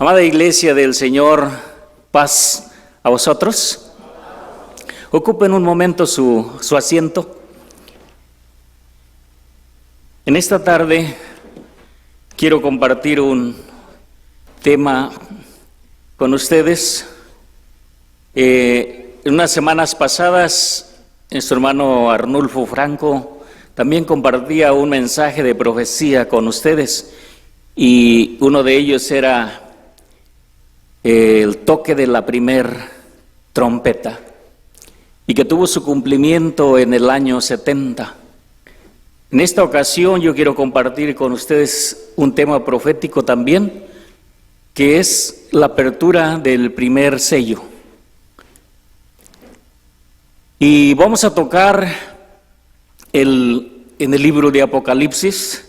Amada Iglesia del Señor, paz a vosotros. Ocupen un momento su asiento. En esta tarde quiero compartir un tema con ustedes. En unas semanas pasadas, nuestro hermano Arnulfo Franco también compartía un mensaje de profecía con ustedes, y uno de ellos era el toque de la primer trompeta, y que tuvo su cumplimiento en el año 70. En esta ocasión yo quiero compartir con ustedes un tema profético también, que es la apertura del primer sello. Y vamos a tocar en el libro de Apocalipsis.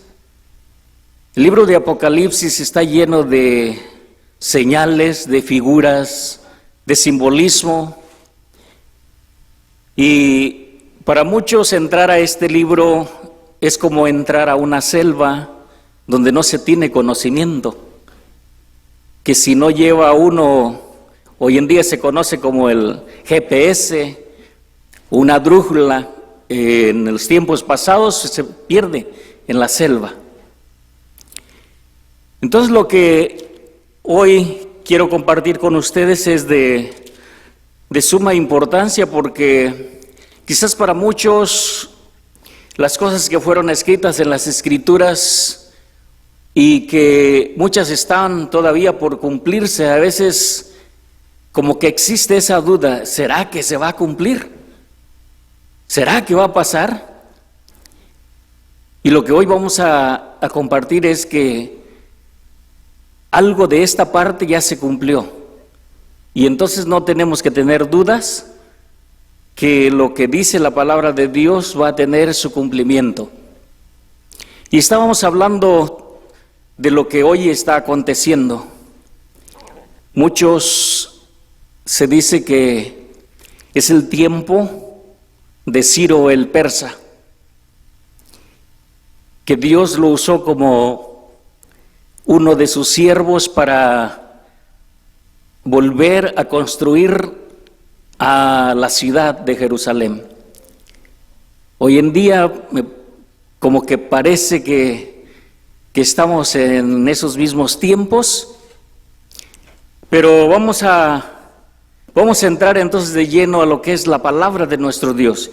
El libro de Apocalipsis está lleno de señales, de figuras, de simbolismo. Y para muchos entrar a este libro es como entrar a una selva donde no se tiene conocimiento, que si no lleva uno, hoy en día se conoce como el GPS, una brújula, en los tiempos pasados se pierde en la selva. Entonces lo que hoy quiero compartir con ustedes es de suma importancia, porque quizás para muchos las cosas que fueron escritas en las Escrituras y que muchas están todavía por cumplirse, a veces como que existe esa duda: ¿será que se va a cumplir? ¿Será que va a pasar? Y lo que hoy vamos a compartir es que algo de esta parte ya se cumplió, y entonces no tenemos que tener dudas que lo que dice la palabra de Dios va a tener su cumplimiento. Y estábamos hablando de lo que hoy está aconteciendo. Muchos se dice que es el tiempo de Ciro el persa, que Dios lo usó como uno de sus siervos para volver a construir a la ciudad de Jerusalén. Hoy en día como que parece que estamos en esos mismos tiempos, pero vamos a entrar entonces de lleno a lo que es la palabra de nuestro Dios.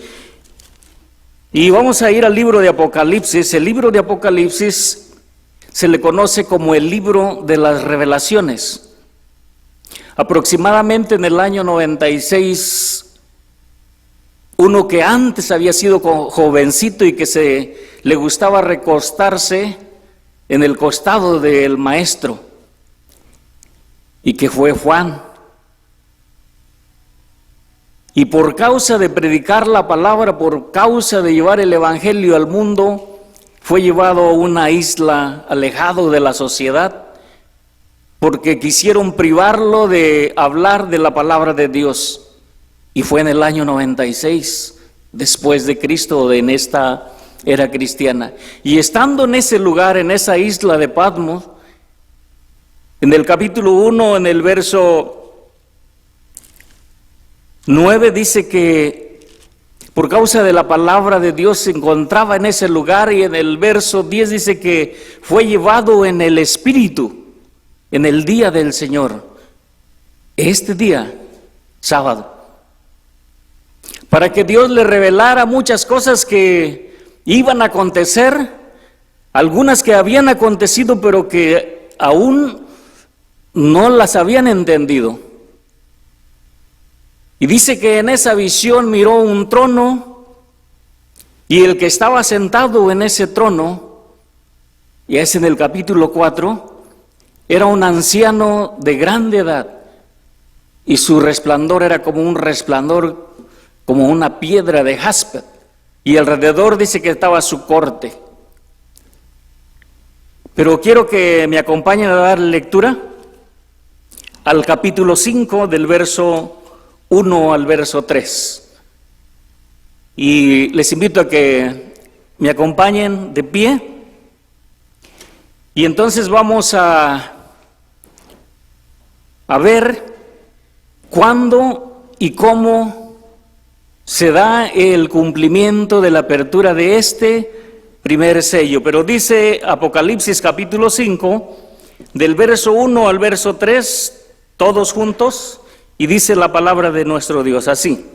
Y vamos a ir al libro de Apocalipsis. El libro de Apocalipsis se le conoce como el libro de las revelaciones. Aproximadamente en el año 96, uno que antes había sido jovencito y que le gustaba recostarse en el costado del maestro, y que fue Juan. Y por causa de predicar la palabra, por causa de llevar el evangelio al mundo, fue llevado a una isla alejado de la sociedad, porque quisieron privarlo de hablar de la palabra de Dios. Y fue en el año 96, después de Cristo, en esta era cristiana. Y estando en ese lugar, en esa isla de Patmos, en el capítulo 1, en el verso 9, dice que por causa de la palabra de Dios se encontraba en ese lugar, y en el verso 10 dice que fue llevado en el Espíritu en el día del Señor, este día, sábado, para que Dios le revelara muchas cosas que iban a acontecer, algunas que habían acontecido pero que aún no las habían entendido. Y dice que en esa visión miró un trono, y el que estaba sentado en ese trono, y es en el capítulo 4, era un anciano de grande edad, y su resplandor era como un resplandor, como una piedra de jaspe, y alrededor dice que estaba su corte. Pero quiero que me acompañen a dar lectura al capítulo 5, del verso 1 al verso 3. Y les invito a que me acompañen de pie. Y entonces vamos a a ver cuándo y cómo se da el cumplimiento de la apertura de este primer sello. Pero dice Apocalipsis capítulo 5, del verso 1 al verso 3, todos juntos, y dice la palabra de nuestro Dios así: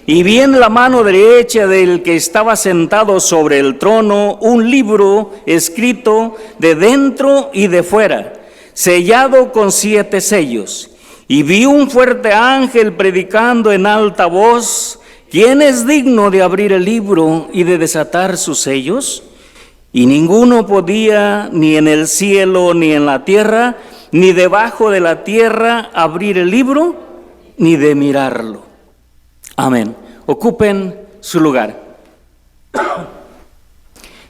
y vi en la mano derecha del que estaba sentado sobre el trono un libro escrito de dentro y de fuera, sellado con 7 sellos. Y vi un fuerte ángel predicando en alta voz: ¿quién es digno de abrir el libro y de desatar sus sellos? Y ninguno podía, ni en el cielo, ni en la tierra, ni debajo de la tierra, abrir el libro, ni de mirarlo. Amén. Ocupen su lugar.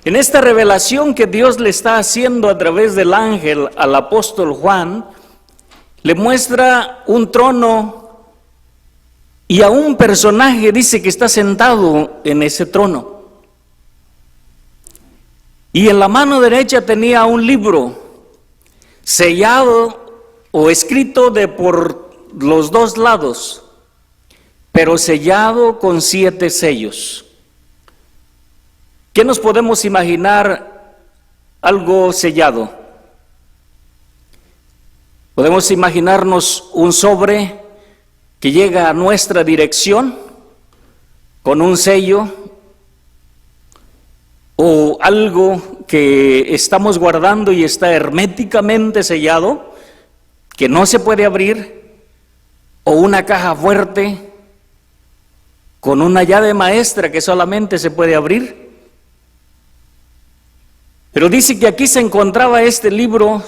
En esta revelación que Dios le está haciendo a través del ángel al apóstol Juan, le muestra un trono y a un personaje, dice que está sentado en ese trono. Y en la mano derecha tenía un libro sellado o escrito de por los dos lados, pero sellado con 7 sellos. ¿Qué nos podemos imaginar algo sellado? Podemos imaginarnos un sobre que llega a nuestra dirección con un sello, o algo que estamos guardando y está herméticamente sellado, que no se puede abrir, o una caja fuerte con una llave maestra que solamente se puede abrir. Pero dice que aquí se encontraba este libro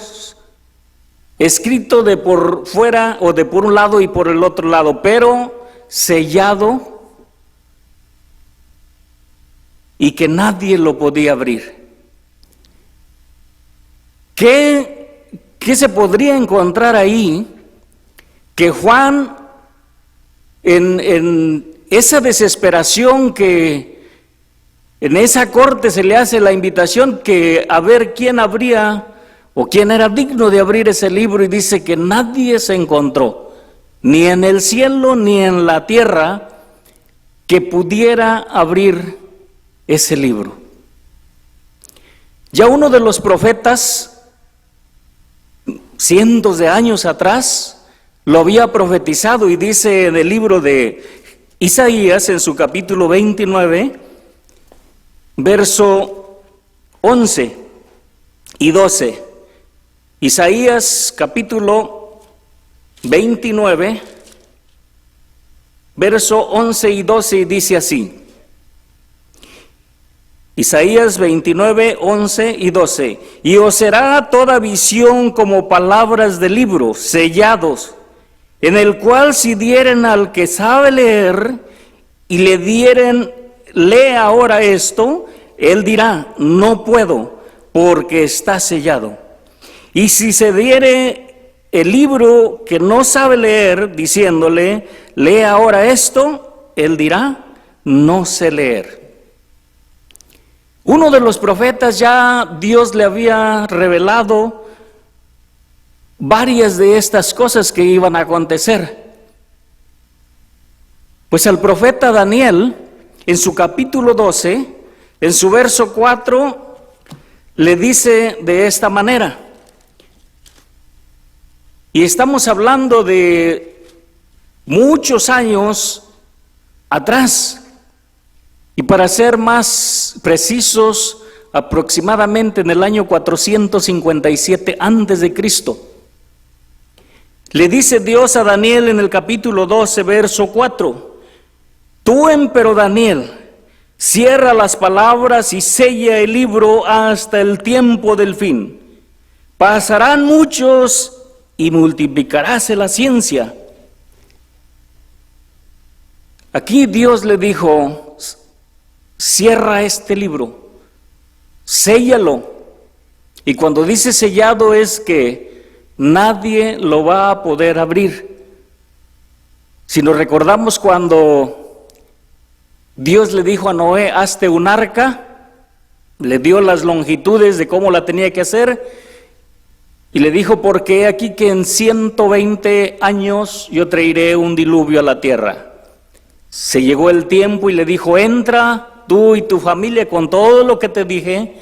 escrito de por fuera o de por un lado y por el otro lado, pero sellado, y que nadie lo podía abrir. ¿Qué se podría encontrar ahí que Juan, en esa desesperación, que en esa corte se le hace la invitación que a ver quién abría o quién era digno de abrir ese libro, y dice que nadie se encontró, ni en el cielo ni en la tierra, que pudiera abrir ese libro? Ya uno de los profetas, cientos de años atrás, lo había profetizado, y dice en el libro de Isaías, en su capítulo 29, verso 11 y 12. Isaías capítulo 29, verso 11 y 12, y dice así. Isaías 29, 11 y 12. Y os será toda visión como palabras de libro, sellados, en el cual si dieren al que sabe leer, y le dieren, lee ahora esto, él dirá, no puedo, porque está sellado. Y si se diere el libro que no sabe leer, diciéndole, lee ahora esto, él dirá, no sé leer. Uno de los profetas, ya Dios le había revelado varias de estas cosas que iban a acontecer. Pues al profeta Daniel, en su capítulo 12, en su verso 4, le dice de esta manera, y estamos hablando de muchos años atrás, y para ser más precisos, aproximadamente en el año 457 antes de Cristo. Le dice Dios a Daniel en el capítulo 12, verso 4, tú, empero Daniel, cierra las palabras y sella el libro hasta el tiempo del fin. Pasarán muchos y multiplicaráse la ciencia. Aquí Dios le dijo, cierra este libro, séllalo. Y cuando dice sellado es que nadie lo va a poder abrir. Si nos recordamos cuando Dios le dijo a Noé, hazte un arca, le dio las longitudes de cómo la tenía que hacer, Y le dijo, porque aquí que en 120 años yo traeré un diluvio a la tierra. Se llegó el tiempo y le dijo, entra tú y tu familia con todo lo que te dije,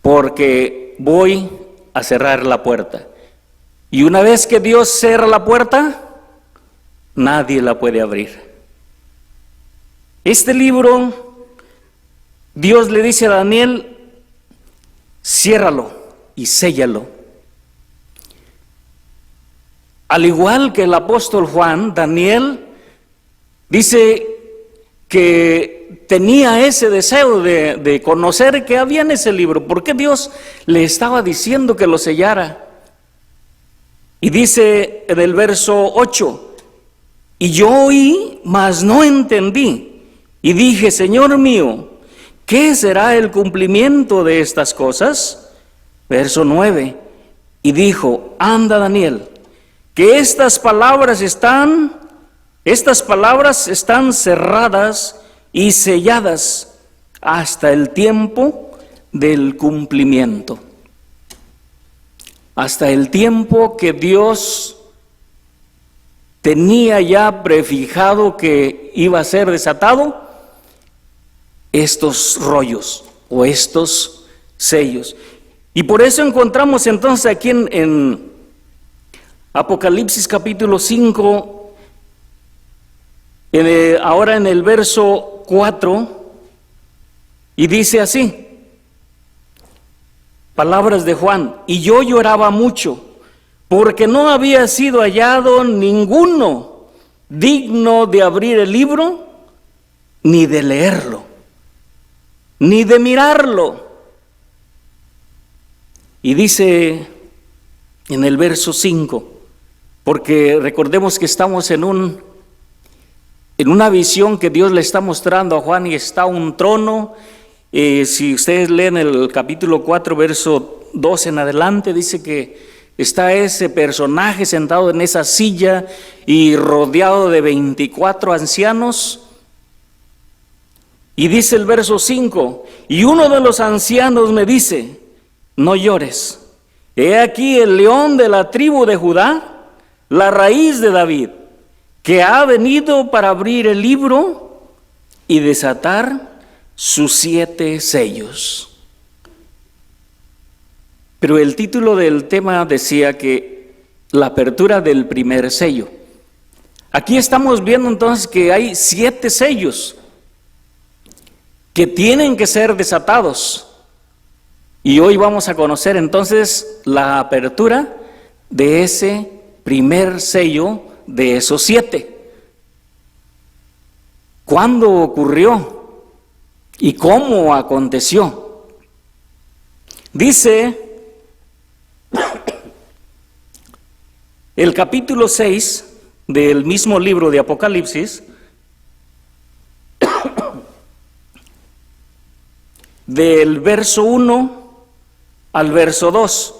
porque voy a cerrar la puerta. Y una vez que Dios cierra la puerta, nadie la puede abrir. Este libro, Dios le dice a Daniel, ciérralo y séllalo. Al igual que el apóstol Juan, Daniel dice que tenía ese deseo de conocer qué había en ese libro, porque Dios le estaba diciendo que lo sellara. Y dice en el verso 8, y yo oí, mas no entendí, y dije, Señor mío, ¿qué será el cumplimiento de estas cosas? Verso 9, y dijo, anda Daniel, que estas palabras están cerradas y selladas hasta el tiempo del cumplimiento. Hasta el tiempo que Dios tenía ya prefijado que iba a ser desatado estos rollos o estos sellos. Y por eso encontramos entonces aquí en Apocalipsis capítulo 5, ahora en el verso 4, y dice así, palabras de Juan, y yo lloraba mucho, porque no había sido hallado ninguno digno de abrir el libro, ni de leerlo, ni de mirarlo. Y dice en el verso 5, porque recordemos que estamos en una visión que Dios le está mostrando a Juan, y está un trono. Si ustedes leen el capítulo 4, verso 2 en adelante, dice que está ese personaje sentado en esa silla y rodeado de 24 ancianos. Y dice el verso 5, y uno de los ancianos me dice, no llores, he aquí el león de la tribu de Judá, la raíz de David, que ha venido para abrir el libro y desatar sus 7 sellos. Pero el título del tema decía que la apertura del primer sello. Aquí estamos viendo entonces que hay 7 sellos que tienen que ser desatados. Y hoy vamos a conocer entonces la apertura de ese primer sello de esos 7. ¿Cuándo ocurrió? ¿Y cómo aconteció? Dice el capítulo 6 del mismo libro de Apocalipsis, del verso 1 al verso 2.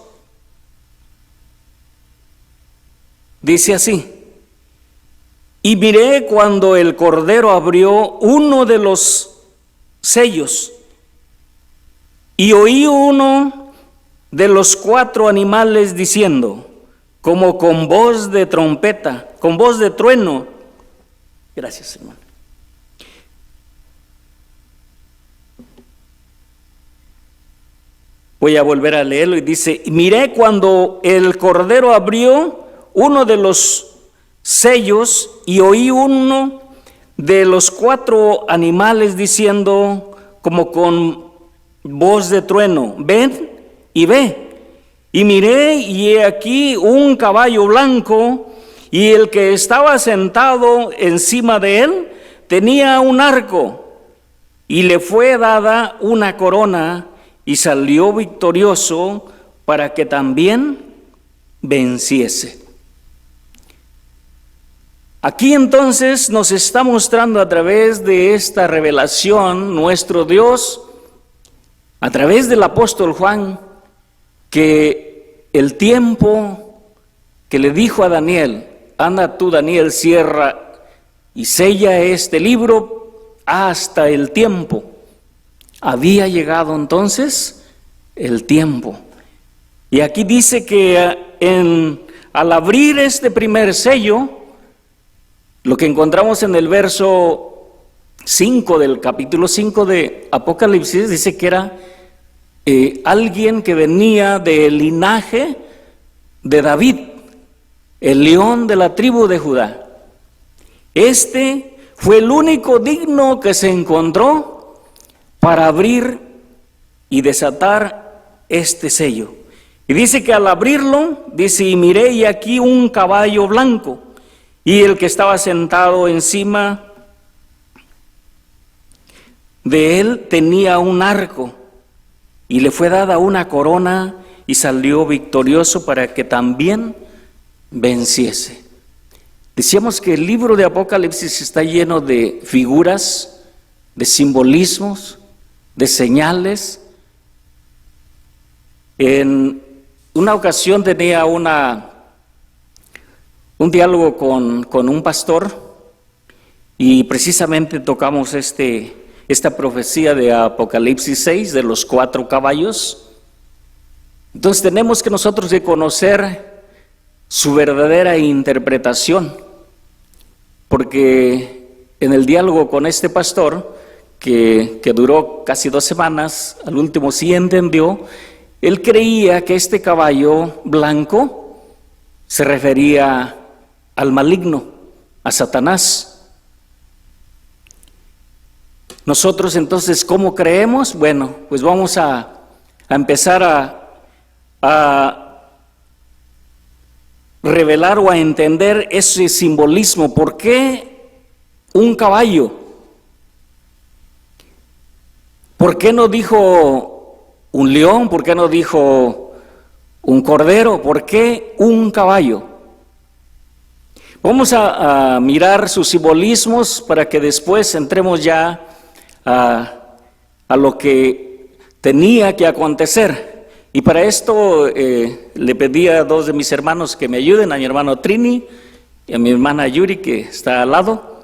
Dice así, y miré cuando el Cordero abrió uno de los sellos, y oí uno de los 4 animales diciendo, como con voz de trompeta, con voz de trueno. Gracias, hermano. Voy a volver a leerlo y dice, miré cuando el Cordero abrió uno de los sellos y oí uno de los 4 animales diciendo como con voz de trueno, ven y ve. Y miré y he aquí un caballo blanco, y el que estaba sentado encima de él tenía un arco, y le fue dada una corona, y salió victorioso para que también venciese. Aquí entonces nos está mostrando a través de esta revelación nuestro Dios, a través del apóstol Juan, que el tiempo que le dijo a Daniel, anda tú Daniel, cierra y sella este libro hasta el tiempo. Había llegado entonces el tiempo. Y aquí dice que al abrir este primer sello, lo que encontramos en el verso 5 del capítulo 5 de Apocalipsis, dice que era alguien que venía del linaje de David, el león de la tribu de Judá. Este fue el único digno que se encontró para abrir y desatar este sello. Y dice que al abrirlo, dice, y miré y aquí un caballo blanco, y el que estaba sentado encima de él tenía un arco, y le fue dada una corona, y salió victorioso para que también venciese. Decíamos que el libro de Apocalipsis está lleno de figuras, de simbolismos, de señales. En una ocasión tenía un diálogo con un pastor y precisamente tocamos esta profecía de Apocalipsis 6 de los 4 caballos. Entonces tenemos que nosotros de conocer su verdadera interpretación, porque en el diálogo con este pastor, que duró casi 2 semanas, al último sí entendió. Él creía que este caballo blanco se refería al maligno, a Satanás. Nosotros entonces, ¿cómo creemos? Bueno, pues vamos a empezar a revelar o a entender ese simbolismo. ¿Por qué un caballo? ¿Por qué no dijo un león? ¿Por qué no dijo un cordero? ¿Por qué un caballo? Vamos a mirar sus simbolismos para que después entremos ya a lo que tenía que acontecer. Y para esto le pedí a 2 de mis hermanos que me ayuden, a mi hermano Trini y a mi hermana Yuri, que está al lado.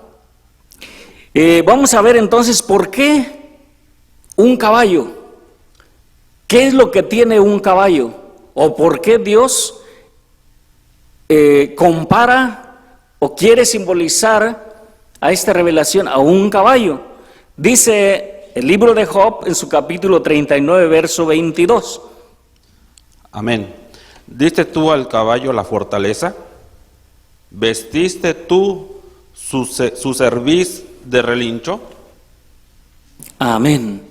Vamos a ver entonces por qué un caballo. ¿Qué es lo que tiene un caballo? ¿O por qué Dios compara o quiere simbolizar a esta revelación a un caballo? Dice el libro de Job en su capítulo 39, verso 22. Amén. ¿Diste tú al caballo la fortaleza? ¿Vestiste tú su cerviz de relincho? Amén.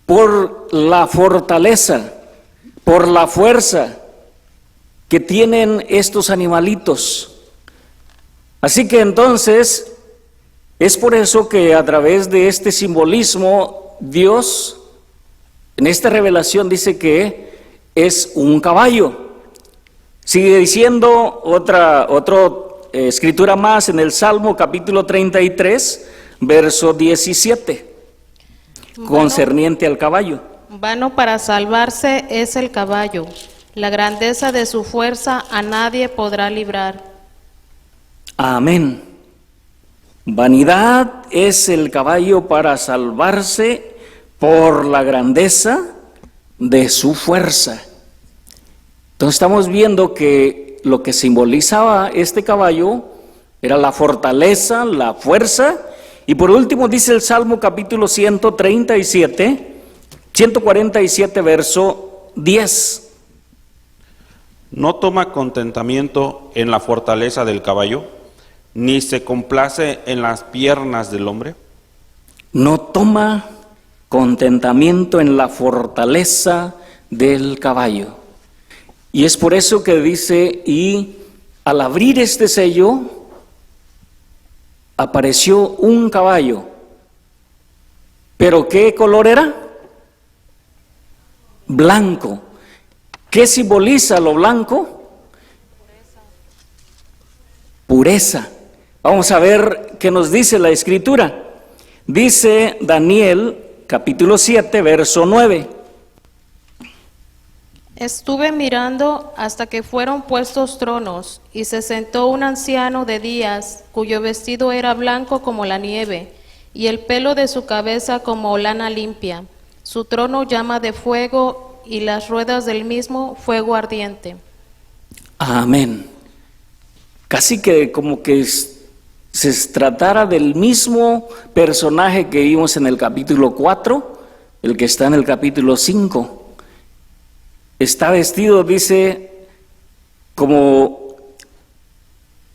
Por la fortaleza, por la fuerza que tienen estos animalitos. Así que entonces, es por eso que a través de este simbolismo, Dios, en esta revelación dice que es un caballo. Sigue diciendo otra escritura más en el Salmo capítulo 33, verso 17. Concerniente al caballo. Vano para salvarse es el caballo, la grandeza de su fuerza a nadie podrá librar. Amén. Vanidad es el caballo para salvarse por la grandeza de su fuerza. Entonces estamos viendo que lo que simbolizaba este caballo era la fortaleza, la fuerza. Y por último dice el Salmo capítulo 147, verso 10. ¿No toma contentamiento en la fortaleza del caballo, ni se complace en las piernas del hombre? No toma contentamiento en la fortaleza del caballo. Y es por eso que dice, y al abrir este sello, apareció un caballo. ¿Pero qué color era? Blanco. ¿Qué simboliza lo blanco? Pureza. Vamos a ver qué nos dice la Escritura. Dice Daniel, capítulo 7, verso 9. Estuve mirando hasta que fueron puestos tronos, y se sentó un anciano de días, cuyo vestido era blanco como la nieve, y el pelo de su cabeza como lana limpia. Su trono llama de fuego, y las ruedas del mismo fuego ardiente. Amén. Casi que como que se tratara del mismo personaje que vimos en el capítulo 4, el que está en el capítulo 5. Está vestido, dice, como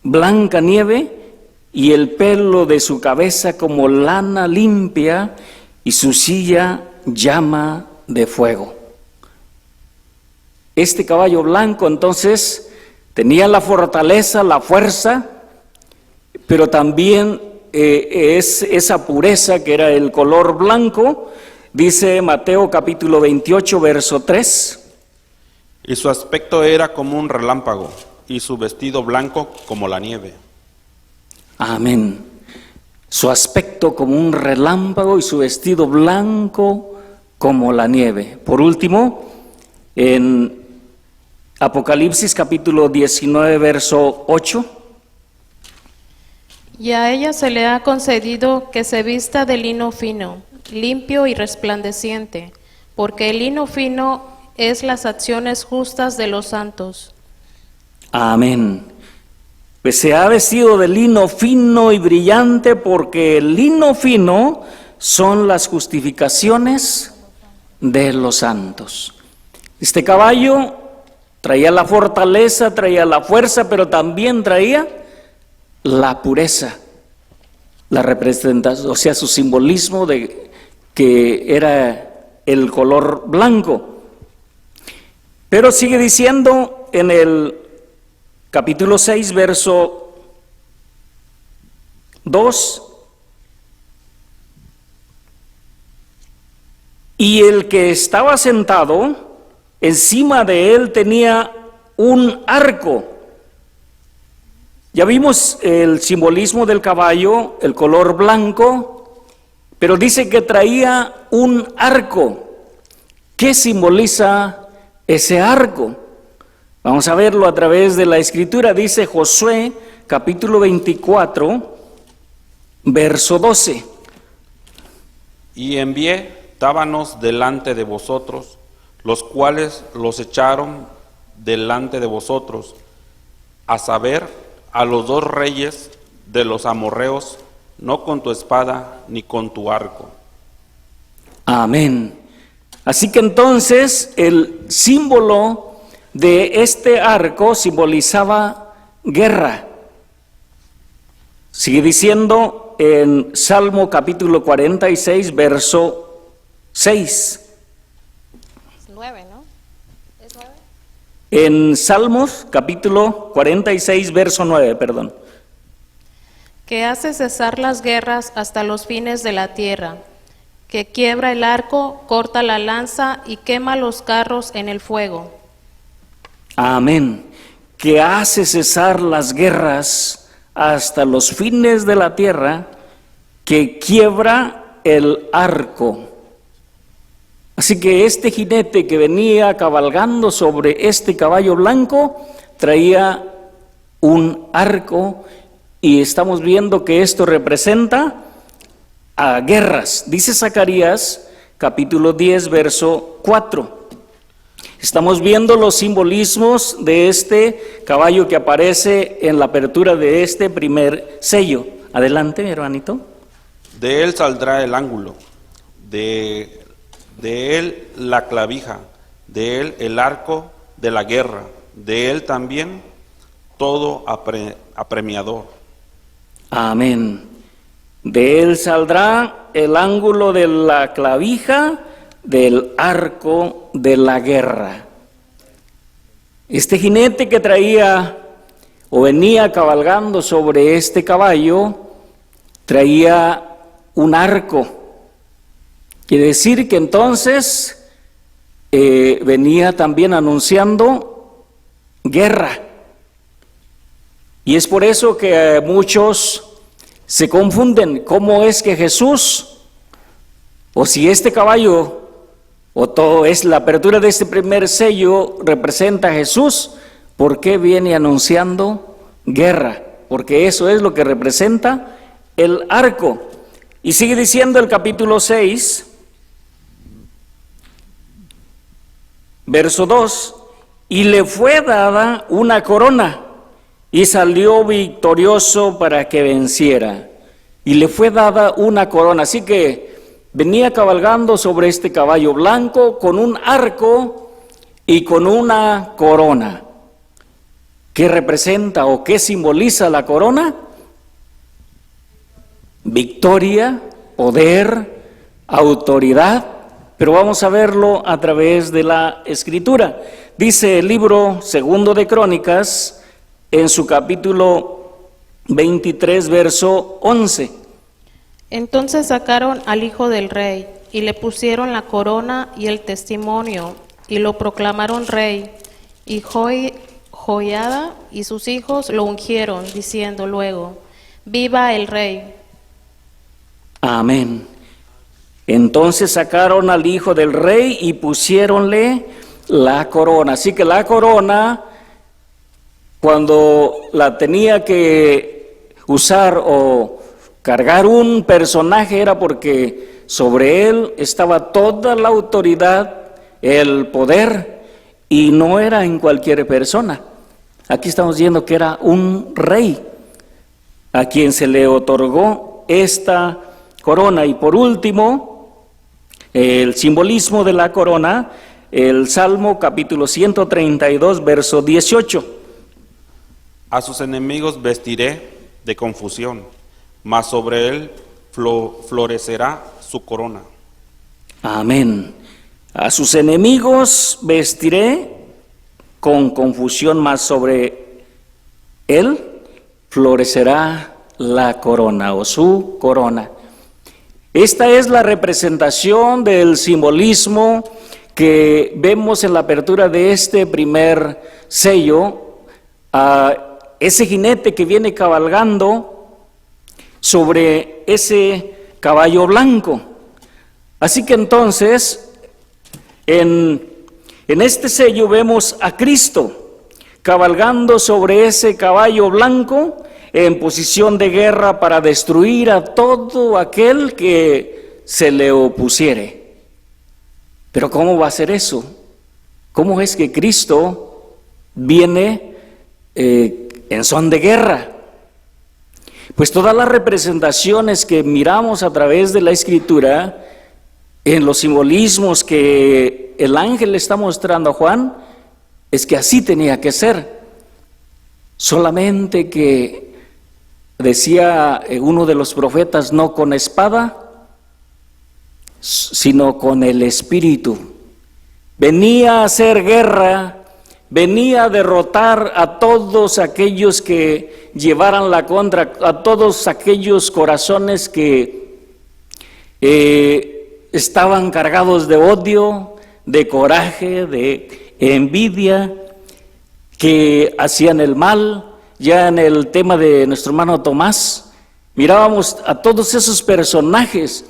blanca nieve, y el pelo de su cabeza como lana limpia, y su silla llama de fuego. Este caballo blanco entonces tenía la fortaleza, la fuerza, pero también es esa pureza que era el color blanco. Dice Mateo capítulo 28, verso 3. Y su aspecto era como un relámpago, y su vestido blanco como la nieve. Amén. Su aspecto como un relámpago y su vestido blanco como la nieve. Por último, en Apocalipsis capítulo 19, verso 8. Y a ella se le ha concedido que se vista de lino fino, limpio y resplandeciente, porque el lino fino es las acciones justas de los santos. Amén. Pues se ha vestido de lino fino y brillante, porque el lino fino son las justificaciones de los santos. Este caballo traía la fortaleza, traía la fuerza, pero también traía la pureza, la representación, o sea, su simbolismo de que era el color blanco. Pero sigue diciendo en el capítulo 6, verso 2, y el que estaba sentado, encima de él tenía un arco. Ya vimos el simbolismo del caballo, el color blanco, pero dice que traía un arco. ¿Qué simboliza ese arco? Vamos a verlo a través de la Escritura. Dice Josué, capítulo 24, verso 12. Y envié tábanos delante de vosotros, los cuales los echaron delante de vosotros, a saber, a los 2 reyes de los amorreos, no con tu espada ni con tu arco. Amén. Así que entonces el símbolo de este arco simbolizaba guerra. Sigue diciendo en Salmo capítulo 46, verso 6. 9, ¿no? ¿Es 9? En Salmos capítulo 46, verso 9, perdón. Que hace cesar las guerras hasta los fines de la tierra, que quiebra el arco, corta la lanza y quema los carros en el fuego. Amén. Que hace cesar las guerras hasta los fines de la tierra, que quiebra el arco. Así que este jinete que venía cabalgando sobre este caballo blanco traía un arco, y estamos viendo que esto representa a guerras. Dice Zacarías capítulo 10, verso 4. Estamos viendo los simbolismos de este caballo que aparece en la apertura de este primer sello. Adelante, mi hermanito. De él saldrá el ángulo, de él la clavija, de él el arco de la guerra, de él también todo apremiador. Amén. De él saldrá el ángulo de la clavija, del arco de la guerra. Este jinete que traía o venía cabalgando sobre este caballo traía un arco. Quiere decir que entonces venía también anunciando guerra. Y es por eso que muchos se confunden cómo es que Jesús, o si este caballo, o todo es la apertura de este primer sello representa a Jesús, ¿por qué viene anunciando guerra? Porque eso es lo que representa el arco. Y sigue diciendo el capítulo 6, Verso 2, y le fue dada una corona, y salió victorioso para que venciera. Y le fue dada una corona, así que venía cabalgando sobre este caballo blanco con un arco y con una corona. ¿Qué representa o qué simboliza la corona? Victoria, poder, autoridad, pero vamos a verlo a través de la Escritura. Dice el libro segundo de Crónicas, en su capítulo 23, verso 11. Entonces sacaron al hijo del rey y le pusieron la corona y el testimonio y lo proclamaron rey. Y Joiada y sus hijos lo ungieron, diciendo luego: ¡Viva el rey! Amén. Entonces sacaron al hijo del rey y pusiéronle la corona. Así que la corona, cuando la tenía que usar o cargar un personaje, era porque sobre él estaba toda la autoridad, el poder, y no era en cualquier persona. Aquí estamos viendo que era un rey a quien se le otorgó esta corona. Y por último, el simbolismo de la corona, el Salmo capítulo 132, verso 18. A sus enemigos vestiré de confusión, mas sobre él florecerá su corona. Amén. A sus enemigos vestiré con confusión, mas sobre él florecerá la corona o su corona. Esta es la representación del simbolismo que vemos en la apertura de este primer sello, a ese jinete que viene cabalgando sobre ese caballo blanco. Así que entonces, en este sello vemos a Cristo cabalgando sobre ese caballo blanco, en posición de guerra para destruir a todo aquel que se le opusiere. Pero ¿cómo va a ser eso? ¿Cómo es que Cristo viene en son de guerra? Pues todas las representaciones que miramos a través de la Escritura, en los simbolismos que el ángel le está mostrando a Juan, es que así tenía que ser. Solamente que decía uno de los profetas, no con espada, sino con el Espíritu. Venía a hacer guerra, venía a derrotar a todos aquellos que llevaran la contra, a todos aquellos corazones que estaban cargados de odio, de coraje, de envidia, que hacían el mal. Ya en el tema de nuestro hermano Tomás, mirábamos a todos esos personajes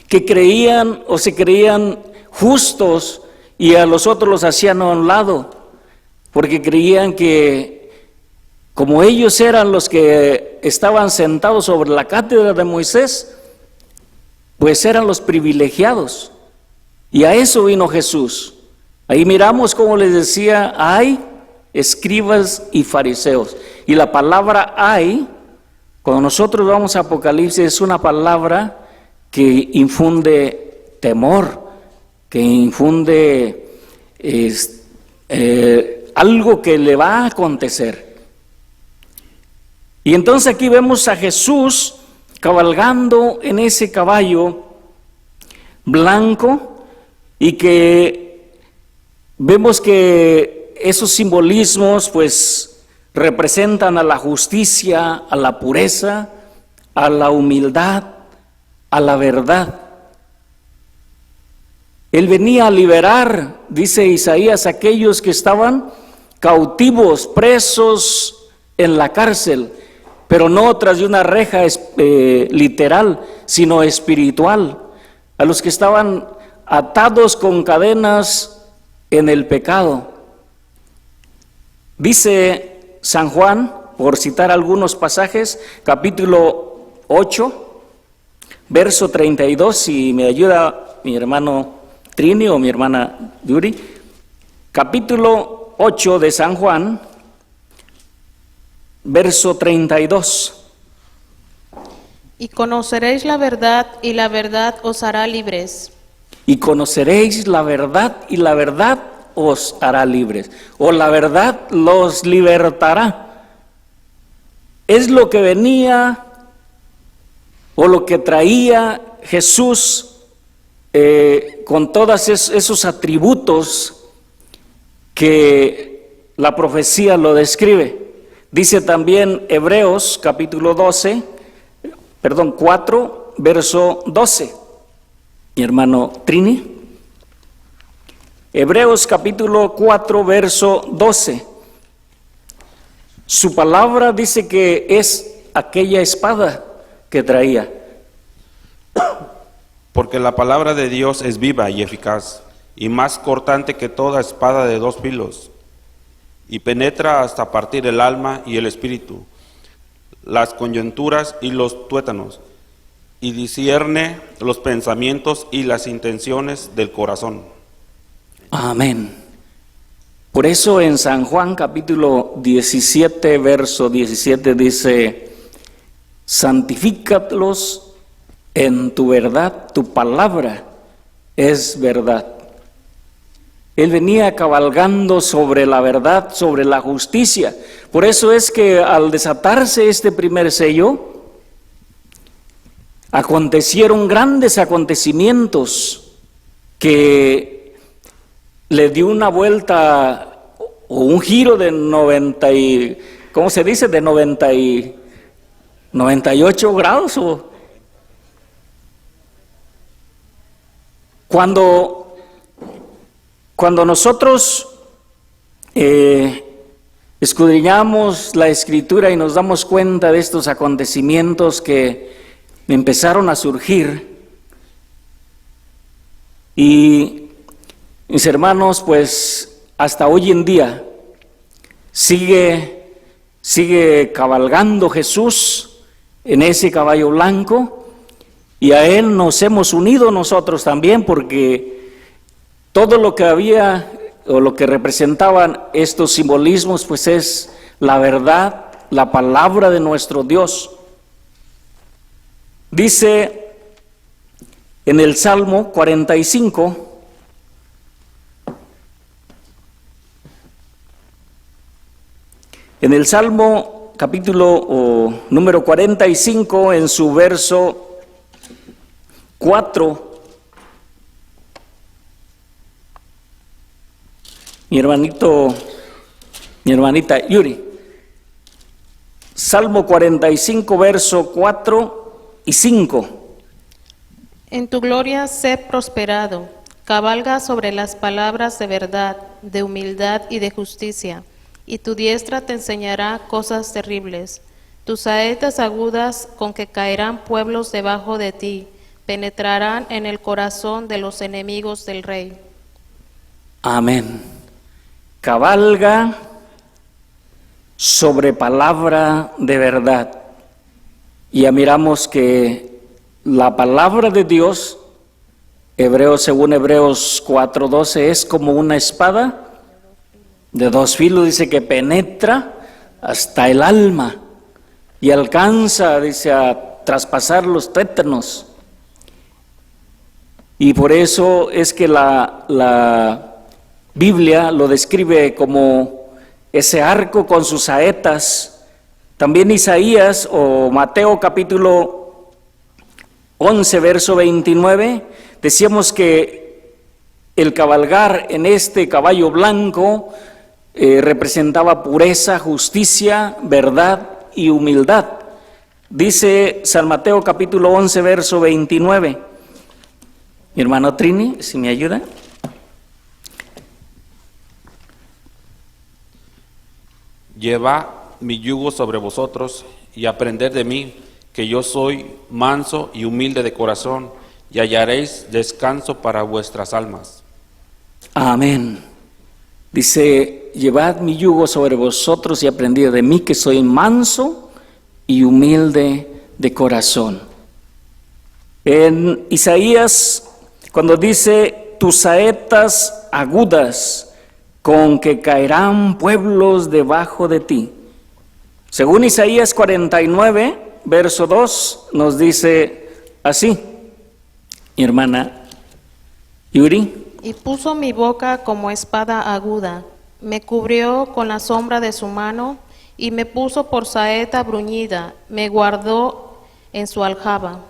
que creían o se creían justos y a los otros los hacían a un lado, porque creían que como ellos eran los que estaban sentados sobre la cátedra de Moisés, pues eran los privilegiados. Y a eso vino Jesús. Ahí miramos cómo les decía, ay, escribas y fariseos. Y la palabra hay, cuando nosotros vamos a Apocalipsis, es una palabra que infunde temor, que infunde algo que le va a acontecer. Y entonces aquí vemos a Jesús cabalgando en ese caballo blanco, y que vemos que esos simbolismos pues representan a la justicia, a la pureza, a la humildad, a la verdad. Él venía a liberar, dice Isaías, a aquellos que estaban cautivos, presos en la cárcel, pero no tras de una reja literal, sino espiritual, a los que estaban atados con cadenas en el pecado. Dice San Juan, por citar algunos pasajes, capítulo 8, verso 32, si me ayuda mi hermano Trini o mi hermana Yuri, capítulo 8 de San Juan, verso 32. Y conoceréis la verdad, y la verdad os hará libres. Y conoceréis la verdad, y la verdad os hará libres. O la verdad los libertará. Es lo que venía o lo que traía Jesús con todos esos atributos que la profecía lo describe. Dice también Hebreos capítulo 4, verso 12. Mi hermano Trini. Hebreos capítulo 4, verso 12. Su palabra dice que es aquella espada que traía. Porque la palabra de Dios es viva y eficaz, y más cortante que toda espada de dos filos, y penetra hasta partir el alma y el espíritu, las coyunturas y los tuétanos, y discierne los pensamientos y las intenciones del corazón. Amén. Por eso en San Juan capítulo 17, verso 17 dice: santifícalos en tu verdad, tu palabra es verdad. Él venía cabalgando sobre la verdad, sobre la justicia. Por eso es que al desatarse este primer sello, acontecieron grandes acontecimientos que le dio una vuelta o un giro de 98 grados. Cuando nosotros escudriñamos la Escritura y nos damos cuenta de estos acontecimientos que empezaron a surgir, y mis hermanos, pues hasta hoy en día sigue cabalgando Jesús en ese caballo blanco, y a Él nos hemos unido nosotros también, porque todo lo que había o lo que representaban estos simbolismos, pues es la verdad, la palabra de nuestro Dios. Dice en el Salmo 45, en el Salmo capítulo número 45, en su verso 4, mi hermanita Yuri, Salmo 45, verso 4 y 5. En tu gloria sé prosperado, cabalga sobre las palabras de verdad, de humildad y de justicia, y tu diestra te enseñará cosas terribles. Tus saetas agudas con que caerán pueblos debajo de ti, penetrarán en el corazón de los enemigos del rey. Amén. Cabalga sobre palabra de verdad. Ya miramos que la palabra de Dios, según Hebreos 4:12, es como una espada de dos filos, dice, que penetra hasta el alma y alcanza, dice, a traspasar los tuétanos. Y por eso es que la Biblia lo describe como ese arco con sus saetas. También Isaías o Mateo capítulo 11, verso 29, decíamos que el cabalgar en este caballo blanco representaba pureza, justicia, verdad y humildad. Dice San Mateo capítulo 11, verso 29. Mi hermano Trini, si me ayuda. Llevad mi yugo sobre vosotros y aprended de mí, que yo soy manso y humilde de corazón, y hallaréis descanso para vuestras almas. Amén. Dice: llevad mi yugo sobre vosotros y aprended de mí, que soy manso y humilde de corazón. En Isaías, cuando dice tus saetas agudas con que caerán pueblos debajo de ti. Según Isaías 49, verso 2, nos dice así, mi hermana Yuri. Y puso mi boca como espada aguda, me cubrió con la sombra de su mano, y me puso por saeta bruñida, me guardó en su aljaba.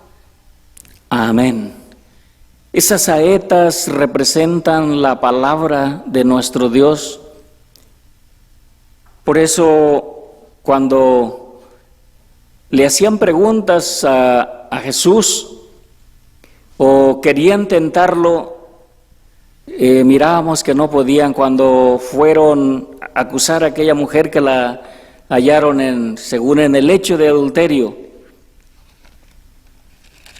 Amén. Esas saetas representan la palabra de nuestro Dios. Por eso, cuando le hacían preguntas a Jesús o querían tentarlo, mirábamos que no podían. Cuando fueron a acusar a aquella mujer que la hallaron según en el hecho de adulterio,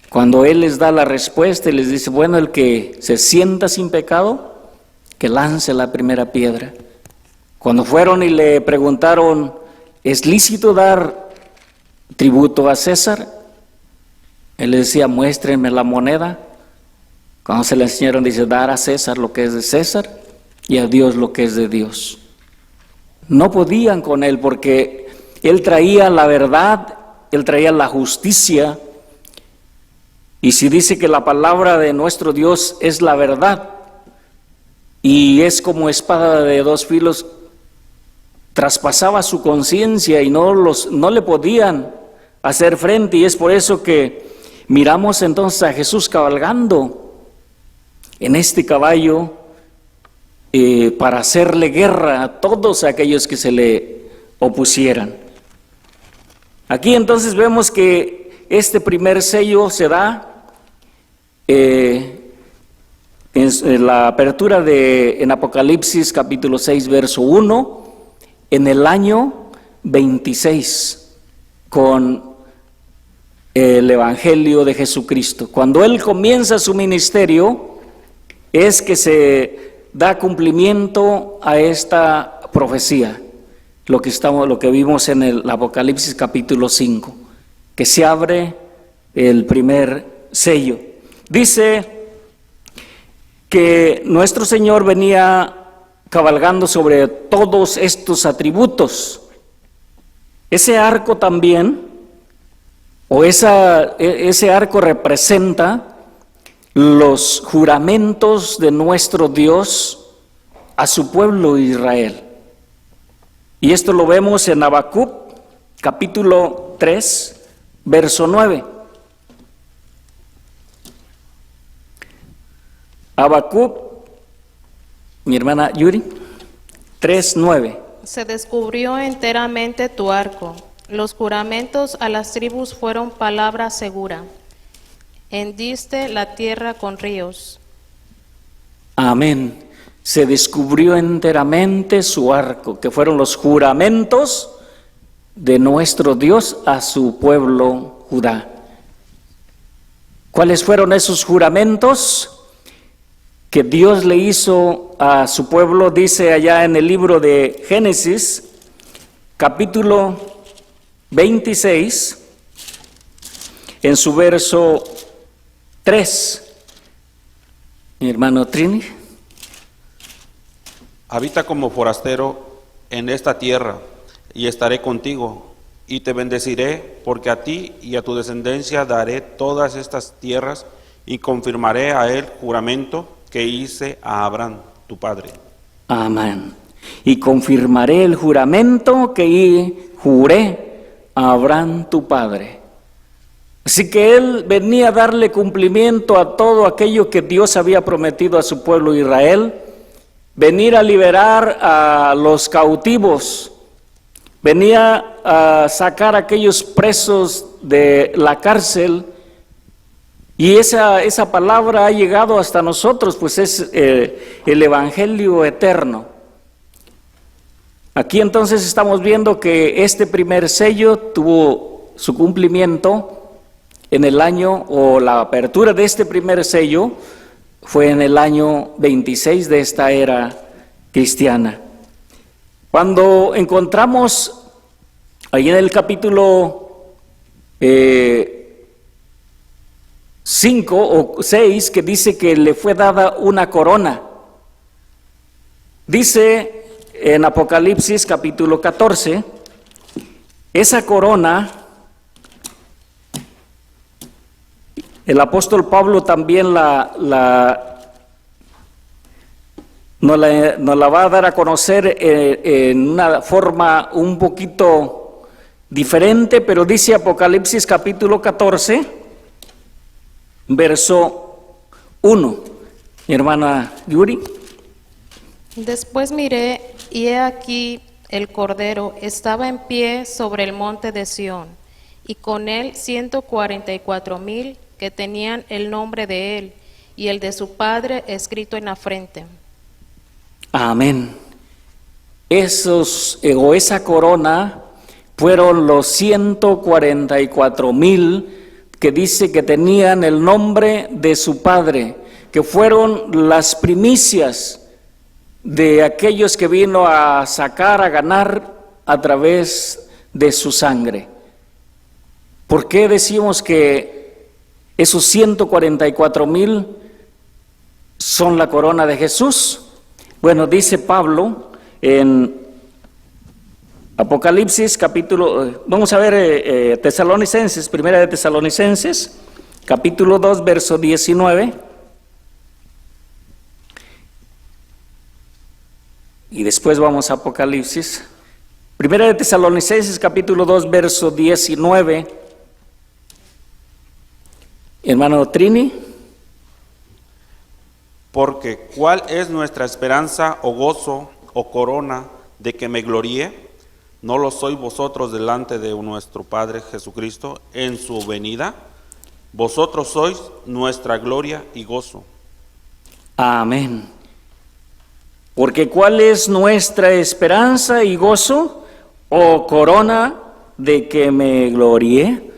cuando Él les da la respuesta y les dice, bueno, el que se sienta sin pecado, que lance la primera piedra. Cuando fueron y le preguntaron, ¿es lícito dar tributo a César? Él les decía, muéstrenme la moneda. Cuando se le enseñaron, dice, dar a César lo que es de César y a Dios lo que es de Dios. No podían con Él porque Él traía la verdad, Él traía la justicia. Y si dice que la palabra de nuestro Dios es la verdad y es como espada de dos filos, traspasaba su conciencia y no le podían hacer frente. Y es por eso que miramos entonces a Jesús cabalgando en este caballo para hacerle guerra a todos aquellos que se le opusieran. Aquí entonces vemos que este primer sello se da en la apertura en Apocalipsis capítulo 6 verso 1, en el año 26, con el Evangelio de Jesucristo. Cuando Él comienza su ministerio, es que se da cumplimiento a esta profecía, lo que vimos en el Apocalipsis capítulo 5, que se abre el primer sello. Dice que nuestro Señor venía cabalgando sobre todos estos atributos. Ese arco también, o ese arco representa los juramentos de nuestro Dios a su pueblo Israel. Y esto lo vemos en Habacuc, capítulo 3, verso 9. Habacuc, mi hermana Yuri, 3:9. Se descubrió enteramente tu arco. Los juramentos a las tribus fueron palabra segura. Hendiste la tierra con ríos. Amén. Se descubrió enteramente su arco, que fueron los juramentos de nuestro Dios a su pueblo Judá. ¿Cuáles fueron esos juramentos que Dios le hizo a su pueblo? Dice allá en el libro de Génesis, capítulo 26, en su verso 3. Mi hermano Trini. Habita como forastero en esta tierra, y estaré contigo, y te bendeciré, porque a ti y a tu descendencia daré todas estas tierras, y confirmaré a él juramento que hice a Abraham, tu padre. Amén. Y confirmaré el juramento que juré a Abraham, tu padre. Así que Él venía a darle cumplimiento a todo aquello que Dios había prometido a su pueblo Israel, venir a liberar a los cautivos, venía a sacar a aquellos presos de la cárcel. Y esa palabra ha llegado hasta nosotros, pues es el Evangelio eterno. Aquí entonces estamos viendo que este primer sello tuvo su cumplimiento en el año, o la apertura de este primer sello fue en el año 26 de esta era cristiana. Cuando encontramos ahí en el capítulo 5 o 6, que dice que le fue dada una corona. Dice en Apocalipsis capítulo 14, esa corona, el apóstol Pablo también nos la va a dar a conocer en una forma un poquito diferente, pero dice Apocalipsis capítulo 14, verso 1. Mi hermana Yuri. Después miré, y he aquí el Cordero estaba en pie sobre el monte de Sión, y con él 144,000 que tenían el nombre de él y el de su Padre escrito en la frente. Amén. Esa corona fueron los 144,000 que dice que tenían el nombre de su Padre, que fueron las primicias de aquellos que vino a sacar, a ganar a través de su sangre. ¿Por qué decimos que esos 144,000 son la corona de Jesús? Bueno, dice Pablo en Apocalipsis capítulo, vamos a ver Tesalonicenses, primera de Tesalonicenses, capítulo 2, verso 19. Y después vamos a Apocalipsis. Primera de Tesalonicenses, capítulo 2, verso 19. Hermano Trini. Porque ¿cuál es nuestra esperanza o gozo o corona de que me gloríe? ¿No lo sois vosotros delante de nuestro Padre Jesucristo en su venida? Vosotros sois nuestra gloria y gozo. Amén. Porque ¿cuál es nuestra esperanza y gozo o corona de que me gloríe?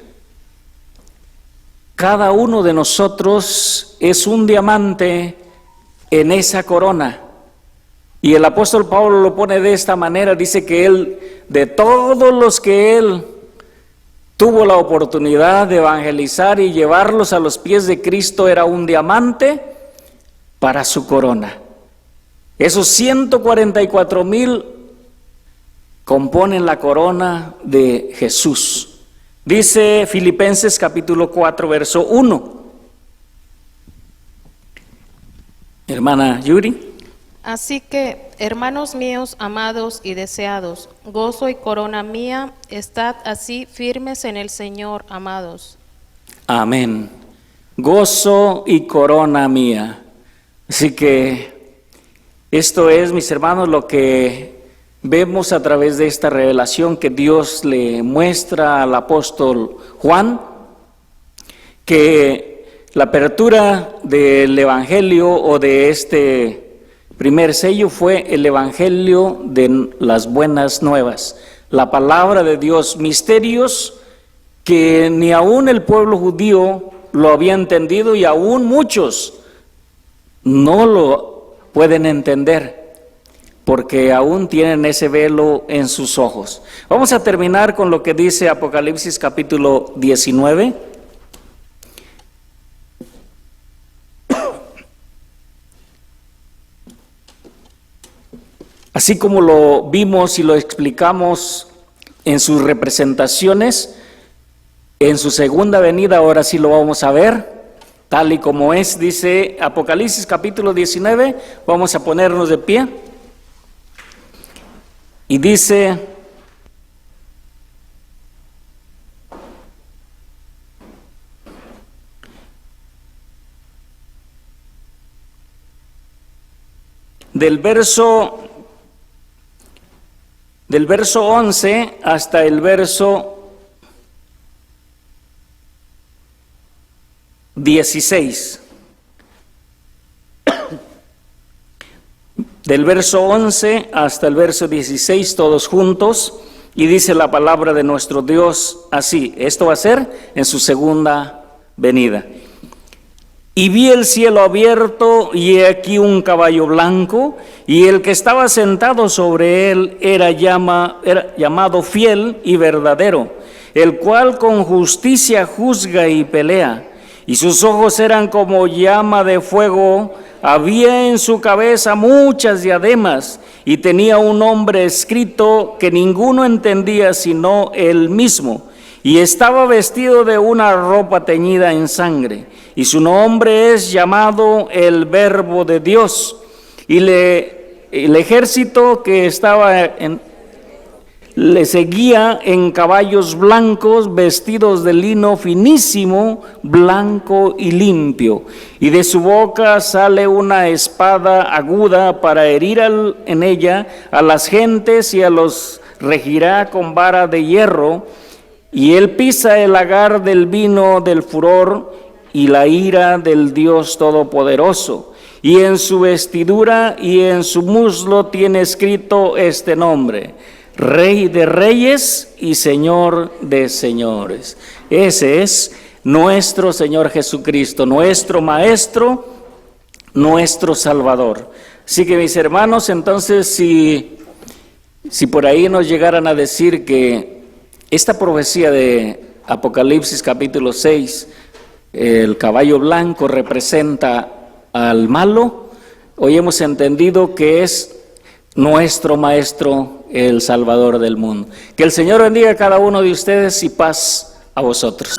Cada uno de nosotros es un diamante en esa corona. Y el apóstol Pablo lo pone de esta manera, dice que él, de todos los que él tuvo la oportunidad de evangelizar y llevarlos a los pies de Cristo, era un diamante para su corona. Esos 144,000 componen la corona de Jesús. Dice Filipenses capítulo 4, verso 1. Hermana Yuri. Así que, hermanos míos, amados y deseados, gozo y corona mía, estad así firmes en el Señor, amados. Amén. Gozo y corona mía. Así que esto es, mis hermanos, lo que vemos a través de esta revelación que Dios le muestra al apóstol Juan, que la apertura del Evangelio o de este primer sello fue el Evangelio de las buenas nuevas, la palabra de Dios, misterios que ni aún el pueblo judío lo había entendido y aún muchos no lo pueden entender porque aún tienen ese velo en sus ojos. Vamos a terminar con lo que dice Apocalipsis capítulo 19. Así como lo vimos y lo explicamos en sus representaciones, en su segunda venida, ahora sí lo vamos a ver, tal y como es, dice Apocalipsis capítulo 19, vamos a ponernos de pie. Y dice, del verso 11 hasta el verso 16. Del verso 11 hasta el verso 16, todos juntos, y dice la palabra de nuestro Dios así. Esto va a ser en su segunda venida. Y vi el cielo abierto, y he aquí un caballo blanco, y el que estaba sentado sobre él era llamado Fiel y Verdadero, el cual con justicia juzga y pelea. Y sus ojos eran como llama de fuego Había en su cabeza muchas diademas y tenía un nombre escrito que ninguno entendía sino él mismo. Y estaba vestido de una ropa teñida en sangre. Y su nombre es llamado el Verbo de Dios. Y el ejército que estaba le seguía en caballos blancos, vestidos de lino finísimo, blanco y limpio. Y de su boca sale una espada aguda para herir en ella a las gentes y a los regirá con vara de hierro. Y él pisa el lagar del vino del furor y la ira del Dios Todopoderoso. Y en su vestidura y en su muslo tiene escrito este nombre: Rey de Reyes y Señor de Señores. Ese es nuestro Señor Jesucristo, nuestro Maestro, nuestro Salvador. Así que, mis hermanos, entonces si por ahí nos llegaran a decir que esta profecía de Apocalipsis capítulo 6, el caballo blanco representa al malo, hoy hemos entendido que es nuestro Maestro, el Salvador del mundo. Que el Señor bendiga a cada uno de ustedes y paz a vosotros.